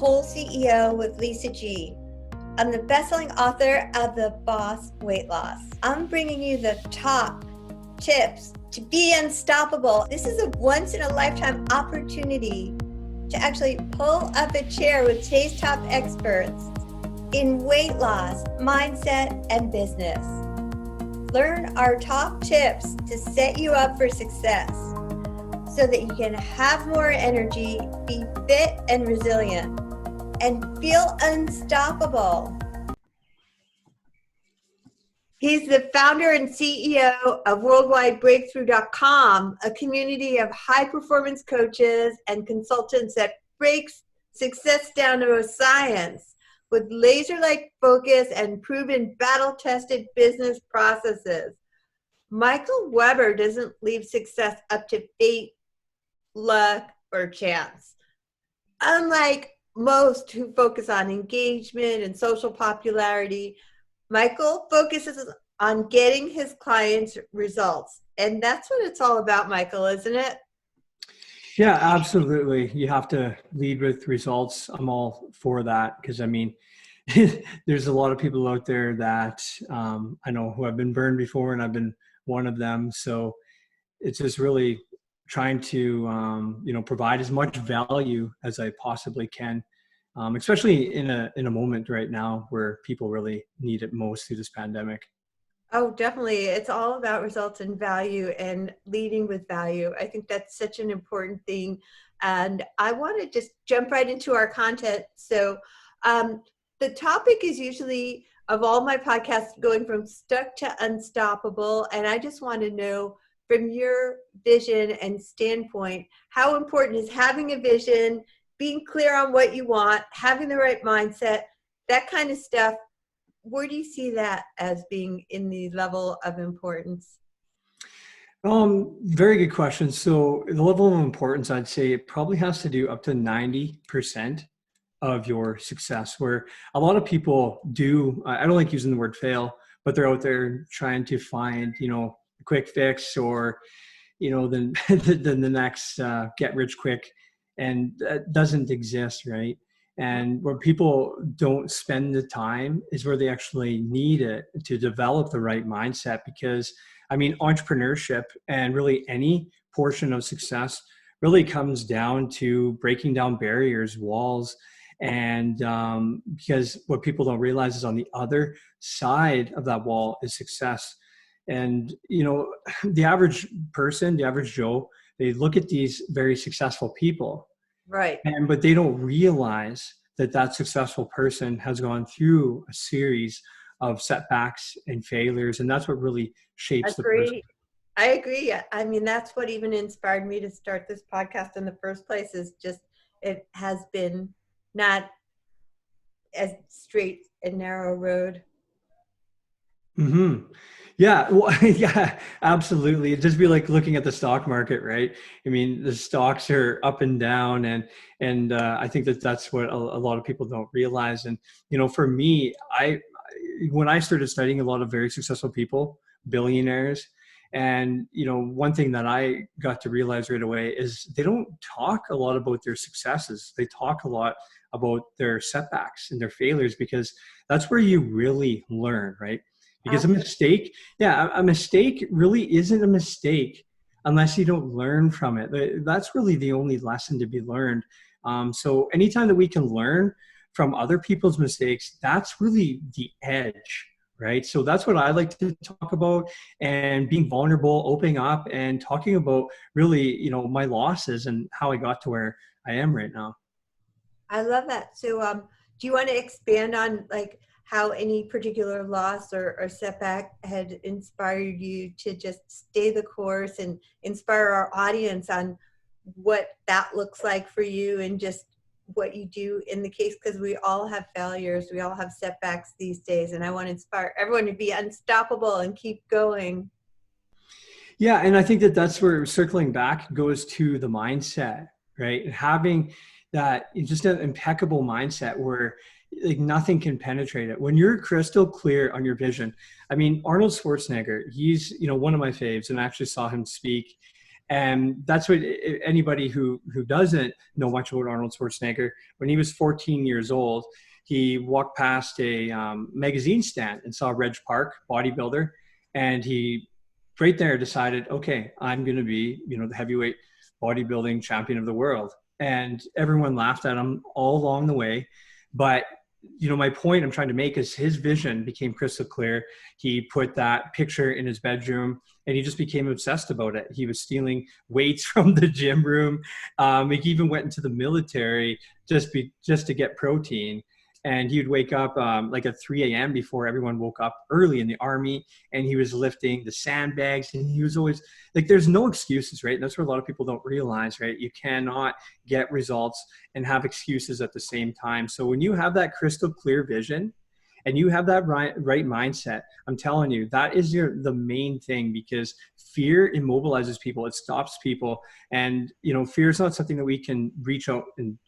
Whole CEO with Lisa G. I'm the best-selling author of The Boss Weight Loss. I'm bringing you the top tips to be unstoppable. This is a once-in-a-lifetime opportunity to actually pull up a chair with today's top experts in weight loss, mindset, and business. Learn our top tips to set you up for success so that you can have more energy, be fit and resilient, and feel unstoppable. He's the founder and CEO of WorldwideBreakthrough.com, a community of high-performance coaches and consultants that breaks success down to a science with laser-like focus and proven battle-tested business processes. Michael Weber doesn't leave success up to fate, luck, or chance. Unlike most who focus on engagement and social popularity, Michael focuses on getting his clients results. And that's what it's all about, Michael, isn't it? Yeah, absolutely. You have to lead with results. I'm all for that because, I mean, there's a lot of people out there that I know who have been burned before, and I've been one of them. So it's just really trying to, provide as much value as I possibly can, especially in a moment right now where people really need it most through this pandemic. Oh, definitely. It's all about results and value and leading with value. I think that's such an important thing. And I want to just jump right into our content. So the topic is usually, of all my podcasts, going from stuck to unstoppable. And I just want to know, from your vision and standpoint, how important is having a vision, being clear on what you want, having the right mindset, that kind of stuff? Where do you see that as being in the level of importance? Very good question. So the level of importance, I'd say it probably has to do up to 90% of your success, where a lot of people do, I don't like using the word fail, but they're out there trying to find, a quick fix or, then the next get rich quick. And that doesn't exist, right? And where people don't spend the time is where they actually need it to develop the right mindset. Because I mean, entrepreneurship and really any portion of success really comes down to breaking down barriers, walls. And because what people don't realize is on the other side of that wall is success. And, the average person, the average Joe, they look at these very successful people. Right. But they don't realize that successful person has gone through a series of setbacks and failures. And that's what really shapes the person. I agree. I mean, that's what even inspired me to start this podcast in the first place, is just, it has been not as straight and narrow road. Mm-hmm. Yeah. Well, yeah, absolutely. It'd just be like looking at the stock market, right? I mean, the stocks are up and down, and I think that's what a lot of people don't realize. And, for me, when I started studying a lot of very successful people, billionaires, and, one thing that I got to realize right away is they don't talk a lot about their successes. They talk a lot about their setbacks and their failures, because that's where you really learn, right? Because a mistake really isn't a mistake unless you don't learn from it. That's really the only lesson to be learned. So anytime that we can learn from other people's mistakes, that's really the edge, right? So that's what I like to talk about, and being vulnerable, opening up, and talking about really, my losses and how I got to where I am right now. I love that. So do you want to expand on how any particular loss or setback had inspired you to just stay the course and inspire our audience on what that looks like for you and just what you do in the case? Because we all have failures. We all have setbacks these days. And I want to inspire everyone to be unstoppable and keep going. Yeah. And I think that's where circling back goes to the mindset, right? And having that just an impeccable mindset where nothing can penetrate it. When you're crystal clear on your vision, I mean, Arnold Schwarzenegger, he's, one of my faves, and I actually saw him speak. And that's what anybody who doesn't know much about Arnold Schwarzenegger, when he was 14 years old, he walked past a magazine stand and saw Reg Park, bodybuilder, and he right there decided, okay, I'm going to be, the heavyweight bodybuilding champion of the world. And everyone laughed at him all along the way. But my point I'm trying to make is his vision became crystal clear. He put that picture in his bedroom and he just became obsessed about it. He was stealing weights from the gym room. He even went into the military just to get protein. And he would wake up like at 3 a.m. before everyone woke up early in the army. And he was lifting the sandbags. And he was always like, there's no excuses, right? And that's what a lot of people don't realize, right? You cannot get results and have excuses at the same time. So when you have that crystal clear vision and you have that right mindset, I'm telling you, that is the main thing, because fear immobilizes people. It stops people. And, fear is not something that we can reach out and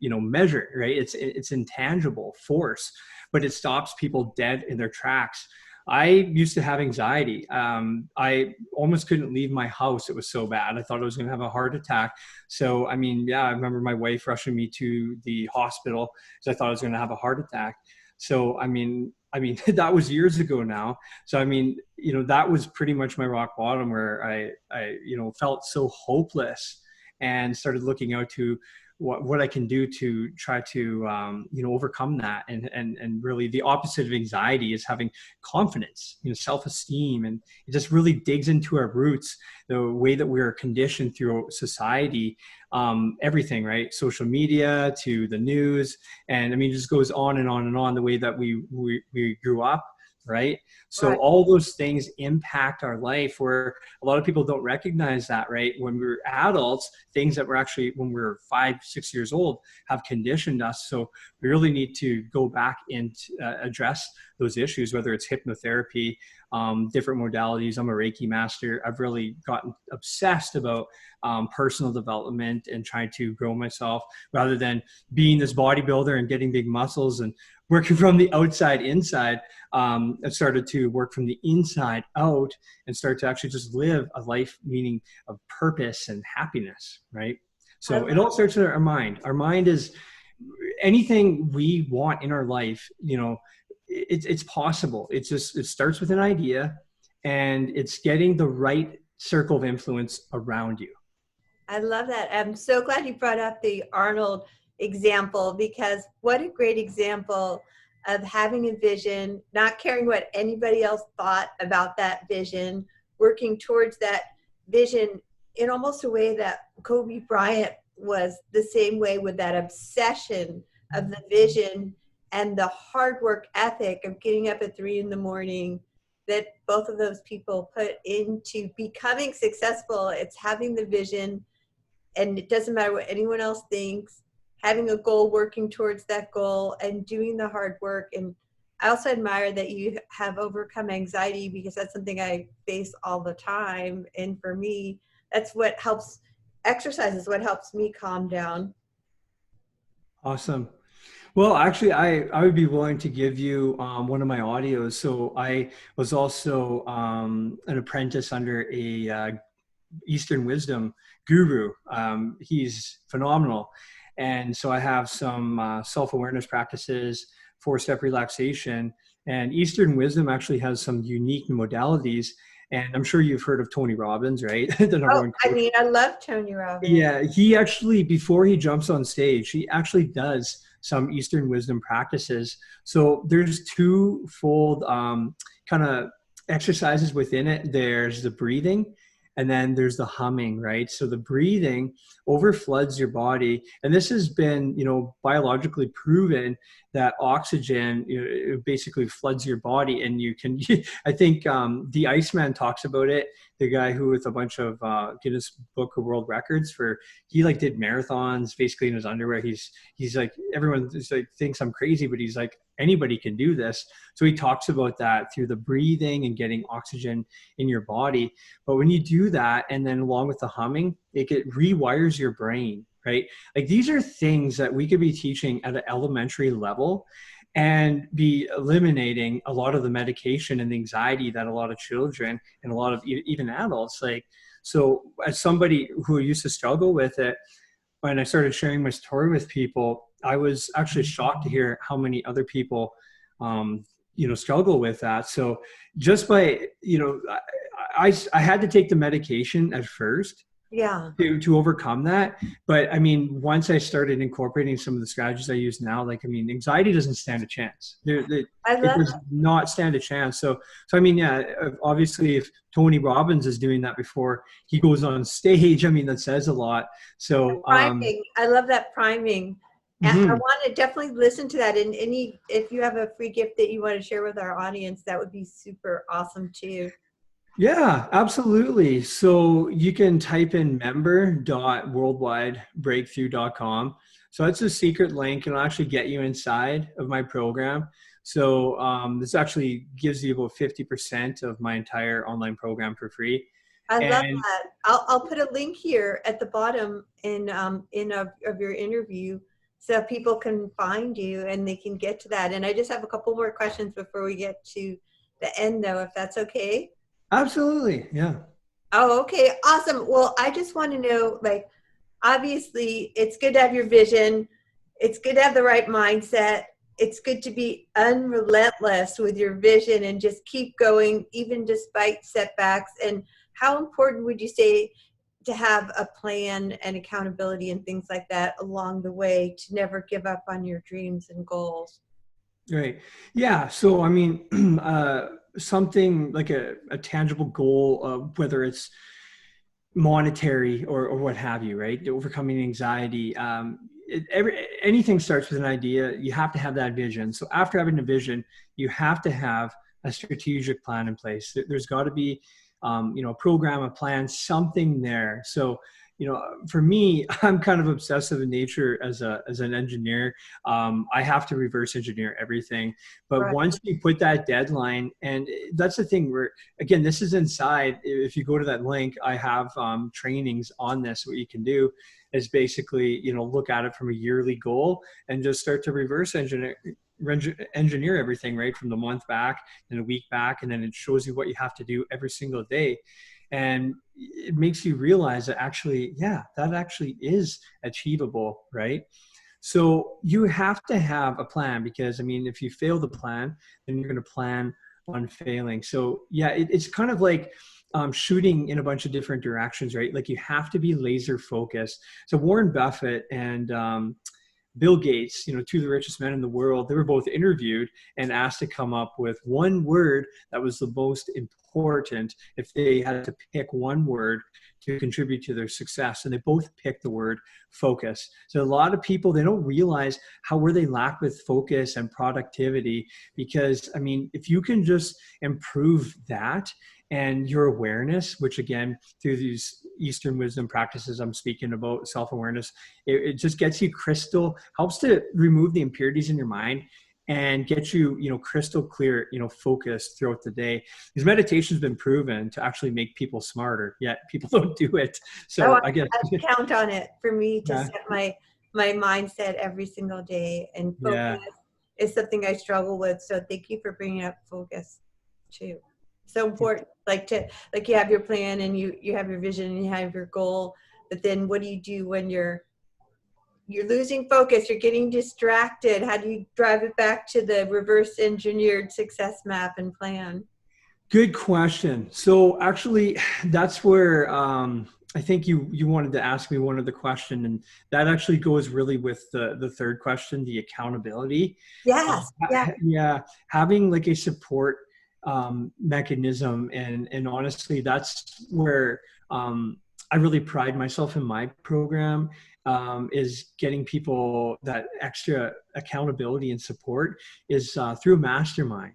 measure, right? It's intangible force, but it stops people dead in their tracks. I used to have anxiety. I almost couldn't leave my house. It was so bad. I thought I was going to have a heart attack. So, I remember my wife rushing me to the hospital because I thought I was going to have a heart attack. So, that was years ago now. So, that was pretty much my rock bottom, where I felt so hopeless and started looking out to what I can do to try to, overcome that. And really the opposite of anxiety is having confidence, self-esteem. And it just really digs into our roots, the way that we're conditioned through society, everything, right? Social media to the news. And it just goes on and on and on, the way that we grew up. Right. So Right. all those things impact our life, where a lot of people don't recognize that, right? When we're adults, things that were actually when we were 5, 6 years old have conditioned us. So we really need to go back and address those issues, whether it's hypnotherapy, different modalities. I'm a Reiki master. I've really gotten obsessed about personal development and trying to grow myself rather than being this bodybuilder and getting big muscles and working from the outside inside. I started to work from the inside out and start to actually just live a life meaning of purpose and happiness, right? So it all starts with our mind. Our mind is anything we want in our life, it's possible. It starts with an idea, and it's getting the right circle of influence around you. I love that. I'm so glad you brought up the Arnold example, because what a great example of having a vision, not caring what anybody else thought about that vision, working towards that vision in almost a way that Kobe Bryant was the same way, with that obsession of the vision and the hard work ethic of getting up at 3 a.m. that both of those people put into becoming successful. It's having the vision, and it doesn't matter what anyone else thinks, having a goal, working towards that goal, and doing the hard work. And I also admire that you have overcome anxiety, because that's something I face all the time. And for me, that's what helps. Exercise is what helps me calm down. Awesome. Well, actually, I would be willing to give you one of my audios. So I was also an apprentice under a Eastern wisdom guru. He's phenomenal. And so I have some self-awareness practices, 4-step relaxation, and Eastern wisdom actually has some unique modalities. And I'm sure you've heard of Tony Robbins, right? The number one coach. I love Tony Robbins. Yeah, he actually, before he jumps on stage, he actually does some Eastern wisdom practices. So there's twofold kind of exercises within it. There's the breathing, and then there's the humming, right? So the breathing overfloods your body. And this has been, biologically proven that oxygen it basically floods your body. And you can, I think the Iceman talks about it, the guy who with a bunch of Guinness Book of World Records he did marathons basically in his underwear. He's like, everyone is like, thinks I'm crazy, but he's like, anybody can do this. So he talks about that through the breathing and getting oxygen in your body. But when you do that, and then along with the humming, it rewires your brain, right? Like these are things that we could be teaching at an elementary level and be eliminating a lot of the medication and anxiety that a lot of children and a lot of even adults So as somebody who used to struggle with it, when I started sharing my story with people, I was actually shocked to hear how many other people, struggle with that. So just by, I had to take the medication at first Yeah. to overcome that. But I mean, once I started incorporating some of the strategies I use now, like, I mean, anxiety doesn't stand a chance. I It love does not stand a chance. So I mean, yeah, obviously if Tony Robbins is doing that before he goes on stage, I mean, that says a lot. So, priming. I love that priming. And I mhm. want to definitely listen to that. And if you have a free gift that you want to share with our audience, that would be super awesome too. Yeah, absolutely. So you can type in member.worldwidebreakthrough.com. So that's a secret link and it'll actually get you inside of my program. So this actually gives you about 50% of my entire online program for free. I love And that. I'll put a link here at the bottom of your interview so people can find you and they can get to that. And I just have a couple more questions before we get to the end though, if that's okay. absolutely, yeah. Oh, okay. Awesome. Well, I just want to know, like, obviously it's good to have your vision. It's good to have the right mindset. It's good to be unrelentless with your vision and just keep going, even despite setbacks. And how important would you say to have a plan and accountability and things like that along the way to never give up on your dreams and goals? Right. Yeah. So, I mean, something like a tangible goal, whether it's monetary or what have you, right? Overcoming anxiety. Anything starts with an idea. You have to have that vision. So after having a vision, you have to have a strategic plan in place. There's got to be, a program, a plan, something there. So, for me, I'm kind of obsessive in nature as an engineer. I have to reverse engineer everything. But Right. once you put that deadline, and that's the thing where, again, this is inside. If you go to that link, I have trainings on this. What you can do is basically, look at it from a yearly goal and just start to reverse engineer everything right from the month back and a week back, and then it shows you what you have to do every single day. And it makes you realize that actually, yeah, that actually is achievable, right? So you have to have a plan, because I mean, if you fail the plan, then you're going to plan on failing. So yeah, it's kind of like shooting in a bunch of different directions, right? Like you have to be laser focused. So Warren Buffett and Bill Gates, two of the richest men in the world, they were both interviewed and asked to come up with one word that was the most important if they had to pick one word to contribute to their success. And they both picked the word focus. So a lot of people, they don't realize where they lack with focus and productivity, because I mean, if you can just improve that and your awareness, which again, through these Eastern wisdom practices I'm speaking about, self-awareness, it just gets you helps to remove the impurities in your mind and get you, crystal clear, focused throughout the day. Because meditation's been proven to actually make people smarter, yet people don't do it. So I guess, I count on it for me to yeah, set my mindset every single day, and focus yeah. is something I struggle with. So thank you for bringing up focus too. So important, like you have your plan and you have your vision and you have your goal, but then what do you do when you're losing focus, you're getting distracted? How do you drive it back to the reverse engineered success map and plan? Good question. So actually, that's where I think you wanted to ask me one other question, and that actually goes really with the third question, the accountability. Yes, yeah. Yeah, having like a support mechanism, and honestly, that's where I really pride myself in my program, is getting people that extra accountability and support is through mastermind.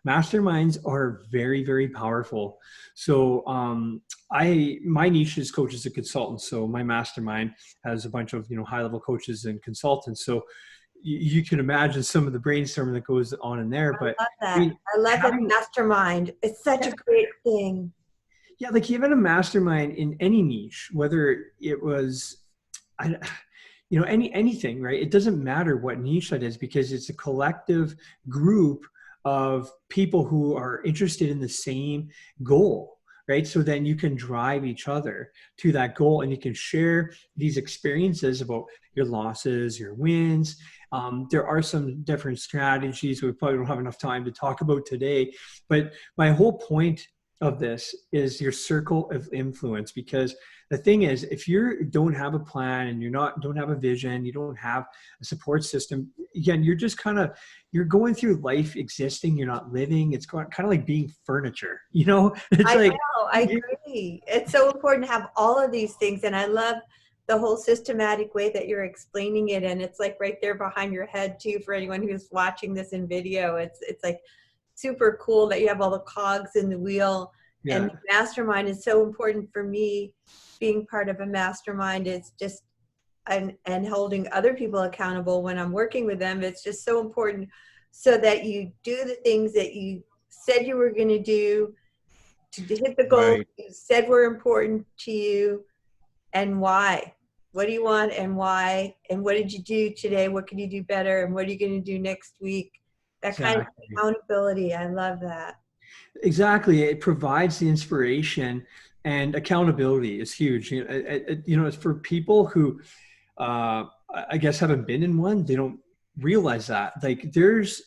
Masterminds are very, very powerful. So my niche is coaches and consultants. So my mastermind has a bunch of high level coaches and consultants. So you can imagine some of the brainstorming that goes on in there. But I love I that. mean, I love that having, mastermind. It's such a great thing. yeah, like even a mastermind in any niche, whether it was, I, anything, right? It doesn't matter what niche that is, because it's a collective group of people who are interested in the same goal, right? So then you can drive each other to that goal, and you can share these experiences about your losses, your wins. There are some different strategies we probably don't have enough time to talk about today, but my whole point of this is your circle of influence. Because the thing is, if you don't have a plan and don't have a vision, you don't have a support system, again, you're just you're going through life existing, you're not living. It's kind of like being furniture, it's I like, know, I agree. It's so important to have all of these things. And I love the whole systematic way that you're explaining it. And it's like right there behind your head too, for anyone who's watching this in video. It's like super cool that you have all the cogs in the wheel. And yeah, the mastermind is so important for me. Being part of a mastermind is just, and holding other people accountable when I'm working with them. It's just so important so that you do the things that you said you were going to do to hit the goals right. you said were important to you, and why. What do you want and why? And what did you do today? What can you do better? And what are you going to do next week? That kind of Exactly. accountability. I love that. Exactly. It provides the inspiration, and accountability is huge. It's for people who, I guess, haven't been in one. They don't realize that. Like, there's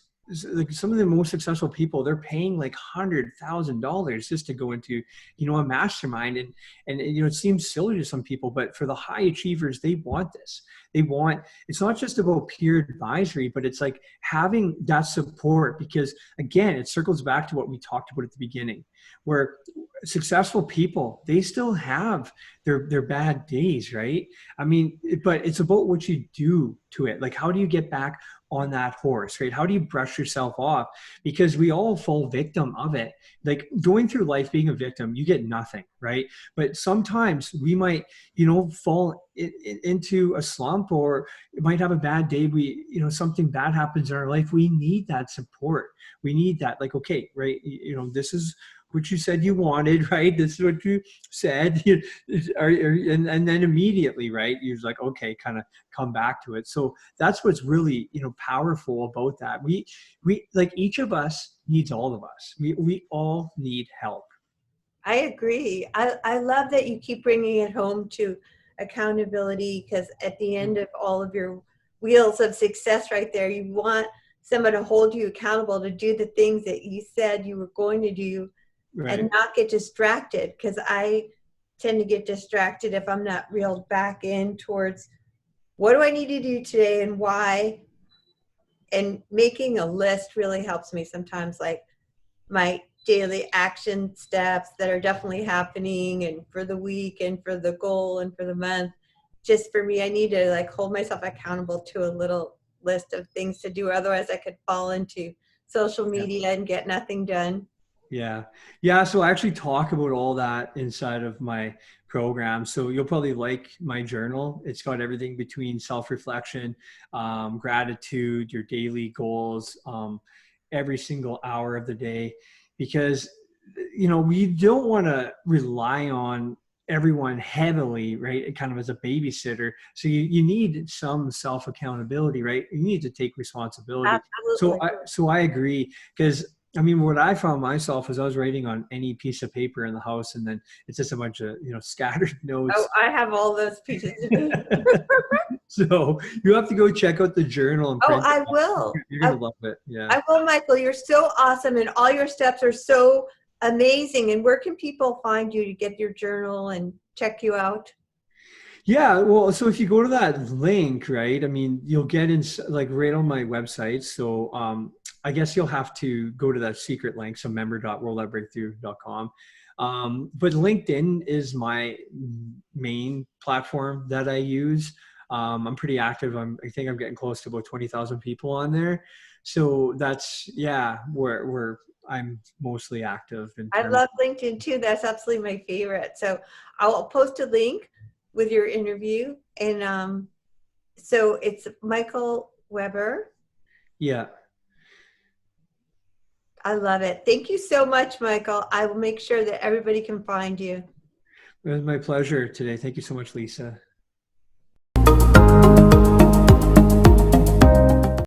like some of the most successful people, they're paying like $100,000 just to go into, a mastermind. And it seems silly to some people, but for the high achievers, they want this. It's not just about peer advisory, but it's like having that support. Because again, it circles back to what we talked about at the beginning, where successful people, they still have their bad days, right? I mean, but it's about what you do to it. Like, how do you get back on that horse, right? How do you brush yourself off? Because we all fall victim of it. Like, going through life being a victim, you get nothing, right? But sometimes we might, fall into a slump, or it might have a bad day. Something bad happens in our life. We need that support. We need that, like, okay, right? This is what you said you wanted, right? This is what you said. And then immediately, right, you're like, okay, kind of come back to it. So that's what's really, powerful about that. We like, each of us needs all of us. We all need help. I agree. I love that you keep bringing it home to accountability, because at the end of all of your wheels of success right there, you want someone to hold you accountable to do the things that you said you were going to do, and Right. not get distracted. Because I tend to get distracted if I'm not reeled back in towards what do I need to do today and why. And making a list really helps me sometimes, like my daily action steps that are definitely happening, and for the week and for the goal and for the month. Just for me, I need to like hold myself accountable to a little list of things to do. Otherwise I could fall into social Yeah. media and get nothing done. Yeah. Yeah. So I actually talk about all that inside of my program. So you'll probably like my journal. It's got everything between self-reflection, gratitude, your daily goals, every single hour of the day. Because, we don't want to rely on everyone heavily, right? Kind of as a babysitter. So you need some self accountability, right? You need to take responsibility. Absolutely. So I agree. Because I mean, what I found myself is I was writing on any piece of paper in the house, and then it's just a bunch of, scattered Oh, notes. I have all those pieces of paper. So you have to go check out the journal and Oh, print it I out. will. You're going to love it. Yeah. I will, Michael. You're so awesome, and all your steps are so amazing. And where can people find you to get your journal and check you out? Yeah, well, so if you go to that link, right, I mean, you'll get in like right on my website. So I guess you'll have to go to that secret link, so member.worldwidebreakthrough.com. But LinkedIn is my main platform that I use. I'm pretty active. I think I'm getting close to about 20,000 people on there. So that's, yeah, where I'm mostly active in I terms. love LinkedIn too. That's absolutely my favorite. So I'll post a link with your interview. And so it's Michael Weber. Yeah, I love it. Thank you so much, Michael. I will make sure that everybody can find you. it was my pleasure today. Thank you so much, Lisa.